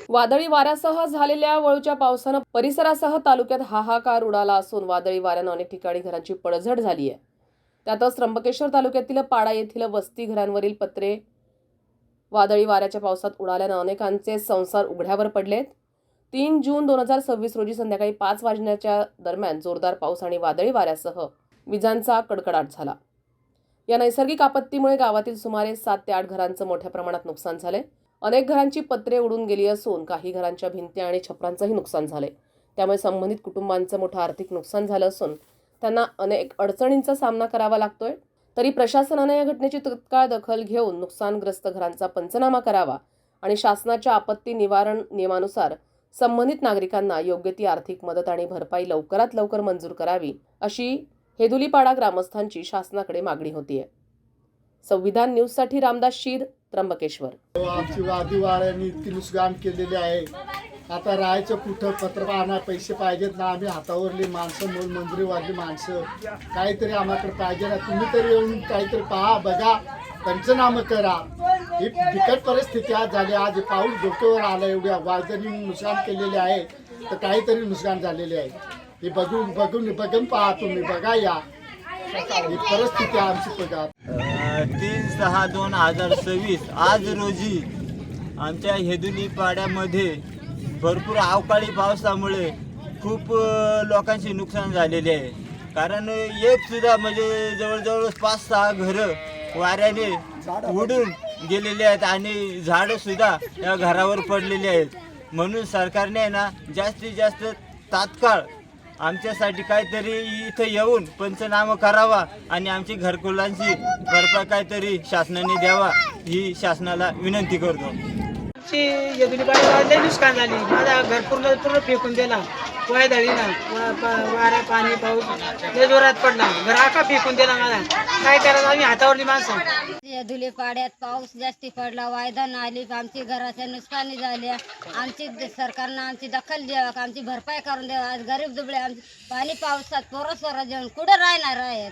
वादळी वाऱ्यासह झालेल्या वळूच्या पावसानं परिसरासह तालुक्यात हाहाकार उडाला असून वादळी वाऱ्यानं अनेक ठिकाणी घरांची पडझड झाली आहे. त्यातच त्र्यंबकेश्वर तालुक्यातील पाडा येथील वस्ती घरांवरील पत्रे वादळी वाऱ्याच्या पावसात उडाल्यानं अनेकांचे संसार उघड्यावर पडलेत. 3 जून 2026 रोजी संध्याकाळी 5 वाजण्याच्या दरम्यान जोरदार पाऊस आणि वादळी वाऱ्यासह विजांचा कडकडाट झाला. या नैसर्गिक आपत्तीमुळे गावातील सुमारे 7 ते 8 घरांचं मोठ्या प्रमाणात नुकसान झाले. अनेक घरांची पत्रे उडून गेली असून काही घरांच्या भिंती आणि छपरांचंही नुकसान झाले. त्यामुळे संबंधित कुटुंबांचं मोठं आर्थिक नुकसान झालं असून त्यांना अनेक अडचणींचा सामना करावा लागतोय. तरी प्रशासनाने या घटनेची तत्काळ दखल घेऊन नुकसानग्रस्त घरांचा पंचनामा करावा आणि शासनाच्या आपत्ती निवारण नियमानुसार संबंधित नागरिकांना योग्य ती आर्थिक मदत आणि भरपाई लवकरात लवकर मंजूर करावी, अशी हेदुलीपाडा ग्रामस्थांची शासनाकडे मागणी होतीये. संविधान न्यूजसाठी रामदास शीर, त्र्यंबकेश्वर. आमची वादी वाऱ्याने इतकी नुकसान केलेली आहे. आता राहायचं कुठं, पत्र पाहणार पैसे पाहिजेत ना. आम्ही हातावरली माणसं, मंजुरीवाली माणसं, काहीतरी आम्हाकडे पाहिजे ना. तुम्ही तरी येऊन काहीतरी पहा, बघा, पंचनामा करा. ही बिकट परिस्थिती आज झाली. आज पाऊस डोक्यावर आला, एवढ्या वादळी नुकसान केलेले आहे, तर काहीतरी नुकसान झालेले आहे. हे बघून पहा, तुम्ही बघा. या ही परिस्थिती आमची बघा. 3/6/2026 आज रोजी आमच्या हेदुली पाड्यामध्ये भरपूर अवकाळी पावसामुळे खूप लोकांचे नुकसान झालेले आहे. कारण एक सुद्धा म्हणजे जवळजवळ 5-6 घरं वाऱ्याने उडून गेलेले आहेत आणि झाडं सुद्धा या घरावर पडलेली आहेत. म्हणून सरकारने ना जास्तीत जास्त तात्काळ आमच्यासाठी काहीतरी इथं येऊन पंचनामा करावा आणि आमची घरकुलांची भरपाई काहीतरी शासनाने द्यावा, ही शासनाला विनंती करतो. लय नुकसान झाली. माझा घर पूर्ण फेकून दिला. वायदळीना वारा पाणी पाऊस लय जोरात पडला. घर आका फेकून दिला माझा. काय करायचं, आम्ही हातावरली माणसं. हेदुली पाड्यात पाऊस जास्ती पडला, वायदा आली, आमची घराच्या नुकसानी झाल्या. आमची सरकारनं आमची दखल द्यावा, आमची भरपाई करून द्यावा. आज गरीब दुबळे आमची पाणी पावसात पोरं जेवण कुठं राहणार आहे.